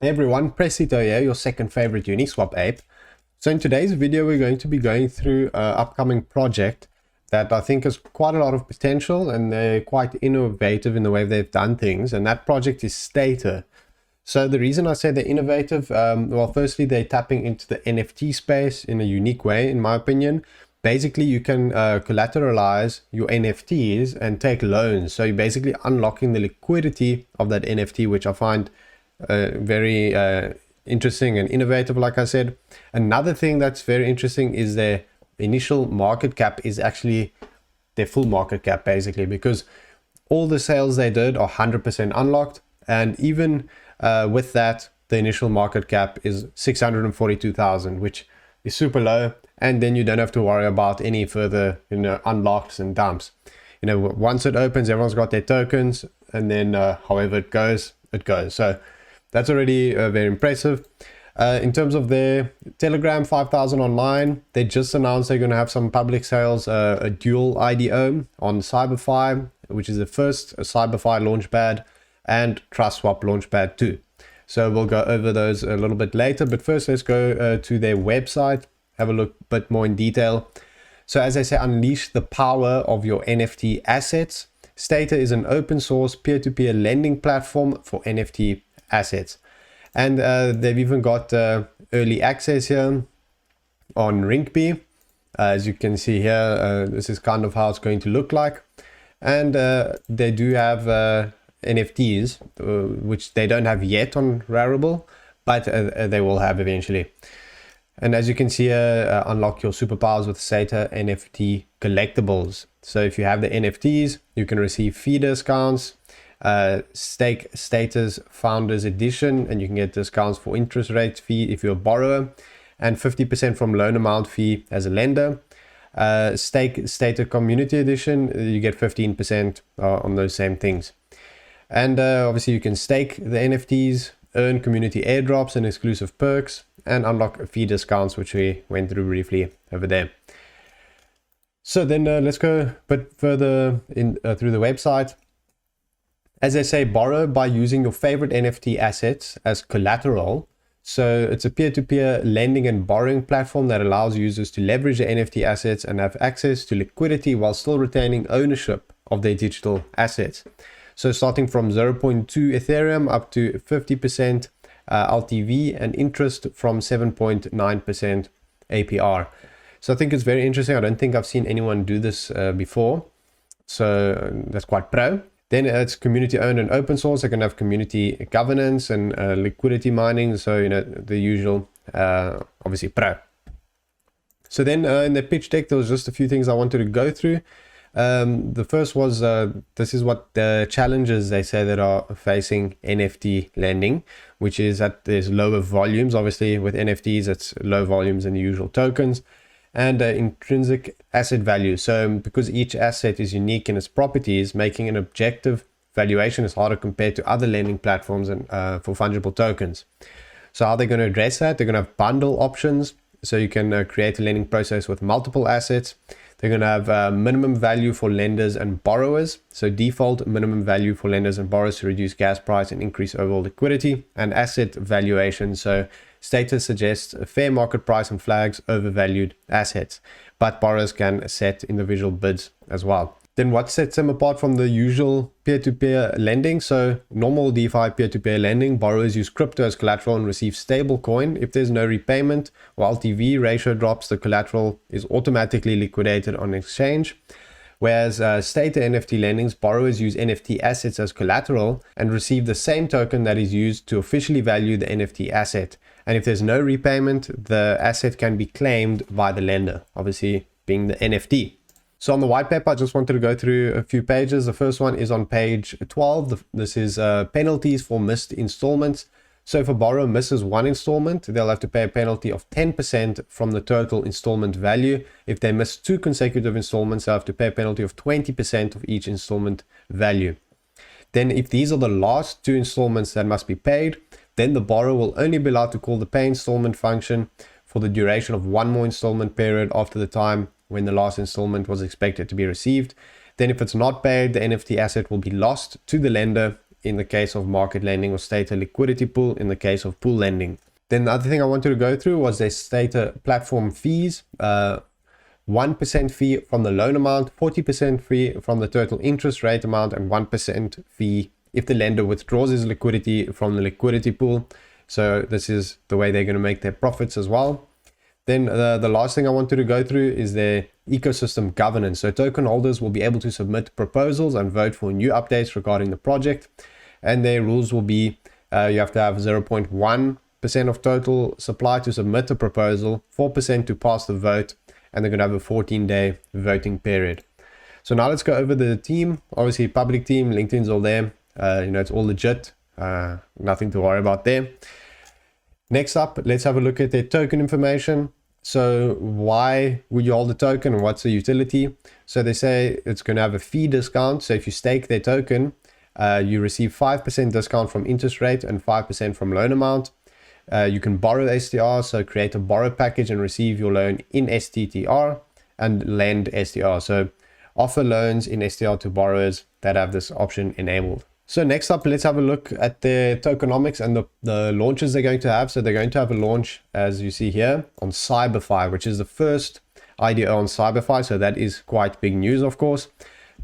Hey everyone, Presale here, your second favorite Uniswap ape. So in today's video, we're going to be going through an upcoming project that I think has quite a lot of potential, and they're quite innovative in the way they've done things. And that project is Stater. So the reason I say they're innovative, well, firstly, they're tapping into the NFT space in a unique way, in my opinion. Basically, you can collateralize your NFTs and take loans. So you're basically unlocking the liquidity of that NFT, which I find very interesting and innovative, like I said. Another thing that's very interesting is their initial market cap is actually their full market cap, basically, because all the sales they did are 100% unlocked. And even with that, the initial market cap is 642,000, which is super low. And then you don't have to worry about any further, unlocks and dumps. Once it opens, everyone's got their tokens, and then however it goes, it goes. So that's already very impressive. In terms of their Telegram 5,000 online, they just announced they're going to have some public sales, a dual IDO on CyberFi, which is the first CyberFi launchpad, and TrustSwap launchpad too. So we'll go over those a little bit later, but first let's go to their website, have a look a bit more in detail. So as I say, unleash the power of your NFT assets. Stater is an open source peer-to-peer lending platform for NFT assets, and they've even got early access here on Rinkeby. As you can see here, this is kind of how it's going to look like, and they do have NFTs, which they don't have yet on Rarible, but they will have eventually. And as you can see here, unlock your superpowers with Stater NFT collectibles. So if you have the NFTs, you can receive fee discounts, stake Stater's Founders Edition, and you can get discounts for interest rate fee if you're a borrower, and 50% from loan amount fee as a lender. Stake Stater Community Edition, you get 15% on those same things. And obviously you can stake the NFTs, earn community airdrops and exclusive perks, and unlock fee discounts, which we went through briefly over there. So then let's go a bit further in through the website. As I say, borrow by using your favorite NFT assets as collateral. So it's a peer-to-peer lending and borrowing platform that allows users to leverage their NFT assets and have access to liquidity while still retaining ownership of their digital assets. So starting from 0.2 Ethereum up to 50% LTV and interest from 7.9% APR. So I think it's very interesting. I don't think I've seen anyone do this before. So that's quite pro. Then it's community owned and open source. They can have community governance and liquidity mining. So, the usual, obviously pro. So then in the pitch deck, there was just a few things I wanted to go through. The first was, this is what the challenges they say that are facing NFT lending, which is that there's lower volumes. Obviously with NFTs, it's low volumes than the usual tokens, and intrinsic asset value. So because each asset is unique in its properties, making an objective valuation is harder compared to other lending platforms and for fungible tokens. So how they're going to address that? They're going to have bundle options, so you can create a lending process with multiple assets. They're going to have minimum value for lenders and borrowers. So default minimum value for lenders and borrowers to reduce gas price and increase overall liquidity, and asset valuation. So Stater suggests a fair market price and flags overvalued assets, but borrowers can set individual bids as well. Then what sets them apart from the usual peer-to-peer lending? So normal DeFi peer-to-peer lending, borrowers use crypto as collateral and receive stable coin. If there's no repayment or LTV ratio drops, the collateral is automatically liquidated on exchange. Whereas Stater NFT lendings, borrowers use NFT assets as collateral and receive the same token that is used to officially value the NFT asset. And if there's no repayment, the asset can be claimed by the lender, obviously being the NFT. So on the white paper, I just wanted to go through a few pages. The first one is on page 12. This is penalties for missed installments. So if a borrower misses one installment, they'll have to pay a penalty of 10% from the total installment value. If they miss 2 consecutive installments, they'll have to pay a penalty of 20% of each installment value. Then if these are the last 2 installments that must be paid, then the borrower will only be allowed to call the pay installment function for the duration of 1 more installment period after the time when the last installment was expected to be received. Then if it's not paid, the NFT asset will be lost to the lender in the case of market lending, or Stater liquidity pool in the case of pool lending. Then the other thing I wanted to go through was their Stater platform fees. 1% fee from the loan amount, 40% fee from the total interest rate amount, and 1% fee if the lender withdraws his liquidity from the liquidity pool. So this is the way they're going to make their profits as well. Then the last thing I wanted to go through is their ecosystem governance. So token holders will be able to submit proposals and vote for new updates regarding the project. And their rules will be you have to have 0.1% of total supply to submit a proposal, 4% to pass the vote, and they're going to have a 14-day voting period. So now let's go over the team. Obviously, public team, LinkedIn's all there. It's all legit. Nothing to worry about there. Next up, let's have a look at their token information. So why would you hold the token and what's the utility? So they say it's going to have a fee discount. So if you stake their token, you receive 5% discount from interest rate and 5% from loan amount. You can borrow STR, so create a borrow package and receive your loan in STTR, and lend STR. So offer loans in STR to borrowers that have this option enabled. So next up, let's have a look at the tokenomics and the launches they're going to have. So they're going to have a launch, as you see here, on CyberFi, which is the first IDO on CyberFi. So that is quite big news, of course.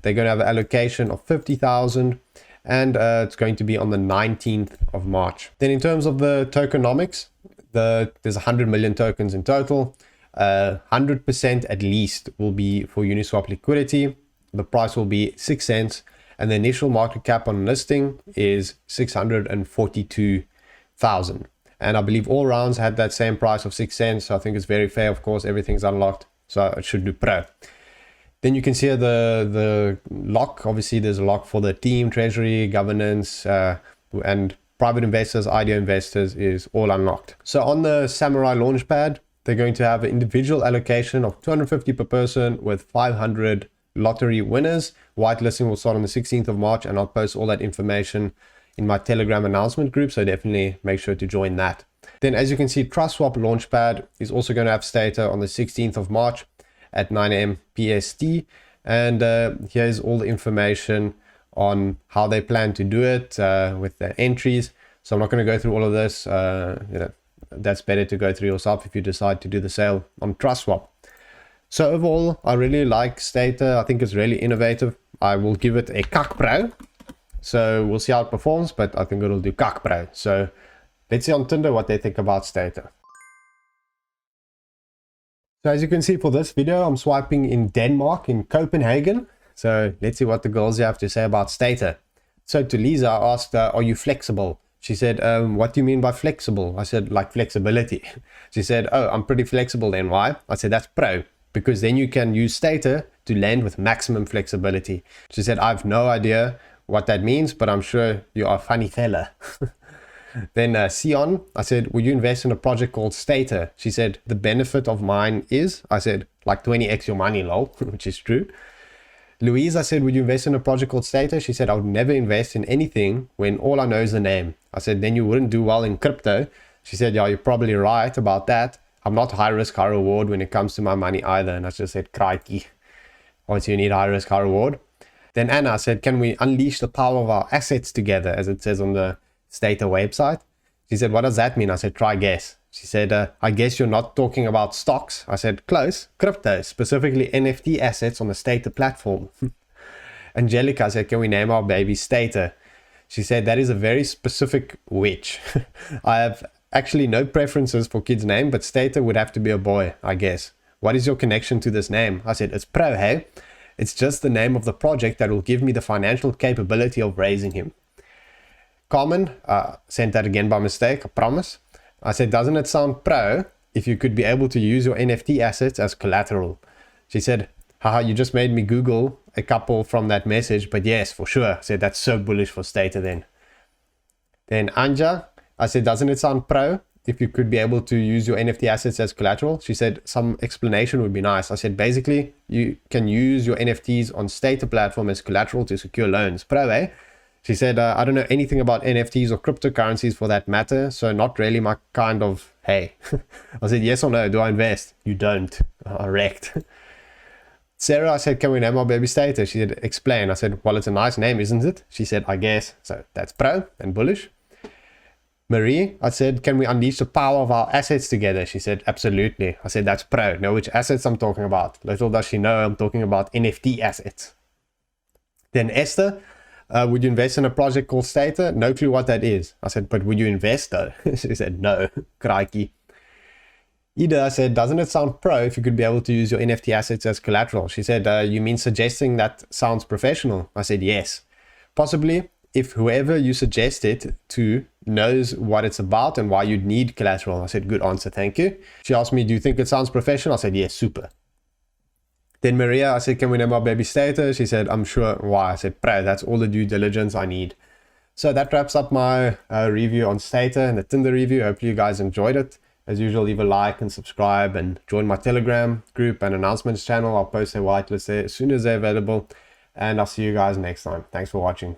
They're going to have an allocation of 50,000, and it's going to be on the 19th of March. Then in terms of the tokenomics, there's 100 million tokens in total. 100% at least will be for Uniswap liquidity. The price will be 6 cents. And the initial market cap on listing is 642,000. And I believe all rounds had that same price of 6 cents. So I think it's very fair. Of course, everything's unlocked, so it should do pro. Then you can see the lock. Obviously, there's a lock for the team, treasury, governance, and private investors, IDO investors is all unlocked. So on the Samurai Launchpad, they're going to have an individual allocation of 250 per person with 500 lottery winners. Whitelisting will start on the 16th of March, and I'll post all that information in my Telegram announcement group, so definitely make sure to join that. Then as you can see, TrustSwap Launchpad is also going to have Stater on the 16th of March at 9 AM PST, and here's all the information on how they plan to do it with the entries. So I'm not going to go through all of this. That's better to go through yourself if you decide to do the sale on TrustSwap. So overall, I really like Stater. I think it's really innovative. I will give it a CAC Pro. So we'll see how it performs, but I think it'll do CAC Pro. So let's see on Tinder what they think about Stater. So as you can see for this video, I'm swiping in Denmark, in Copenhagen. So let's see what the girls have to say about Stater. So to Lisa, I asked, are you flexible? She said, what do you mean by flexible? I said, like flexibility. She said, oh, I'm pretty flexible then. Why? I said, that's pro. Because then you can use Stater to lend with maximum flexibility. She said, I have no idea what that means, but I'm sure you are a funny fella. Then Sion, I said, would you invest in a project called Stater? She said, the benefit of mine is, I said, like 20x your money, lol, which is true. Louise, I said, would you invest in a project called Stater? She said, I would never invest in anything when all I know is the name. I said, then you wouldn't do well in crypto. She said, yeah, you're probably right about that. I'm not high risk, high reward when it comes to my money either. And I just said, crikey. Obviously, you need high risk, high reward. Then Anna said, can we unleash the power of our assets together, as it says on the Stater website? She said, what does that mean? I said, try guess. She said, I guess you're not talking about stocks. I said, close. Crypto, specifically NFT assets on the Stater platform. Angelica said, can we name our baby Stater? She said, that is a very specific which. I have actually no preferences for kids' name, but Stater would have to be a boy, I guess. What is your connection to this name? I said, it's pro, hey? It's just the name of the project that will give me the financial capability of raising him. Carmen, sent that again by mistake, I promise. I said, doesn't it sound pro if you could be able to use your NFT assets as collateral? She said, haha, you just made me Google a couple from that message, but yes, for sure. I said, that's so bullish for Stater then. Then Anja, I said, doesn't it sound pro if you could be able to use your NFT assets as collateral? She said, some explanation would be nice. I said, basically, you can use your NFTs on Stater platform as collateral to secure loans. Pro, eh? She said, I don't know anything about NFTs or cryptocurrencies for that matter, so not really my kind of, hey. I said, yes or no, do I invest? You don't. Wrecked. Sarah, I said, can we name our baby Stater? She said, explain. I said, well, it's a nice name, isn't it? She said, I guess. So that's pro and bullish. Marie, I said, can we unleash the power of our assets together? She said, absolutely. I said, that's pro. Know which assets I'm talking about. Little does she know I'm talking about NFT assets. Then Esther, would you invest in a project called Stater? No clue what that is. I said, but would you invest though? She said, no. Crikey. Ida, I said, doesn't it sound pro if you could be able to use your NFT assets as collateral? She said, you mean suggesting that sounds professional? I said, yes. Possibly if whoever you suggest it to knows what it's about and why you'd need collateral. I said, good answer, thank you. She asked me, do you think it sounds professional? I said, yes, super. Then Maria, I said, can we name our baby Stater? She said, I'm sure. Why? I said, pro, that's all the due diligence I need. So that wraps up my review on Stater and the Tinder review. Hopefully you guys enjoyed it. As usual, leave a like and subscribe and join my Telegram group and announcements channel. I'll post a whitelist there as soon as they're available. And I'll see you guys next time. Thanks for watching.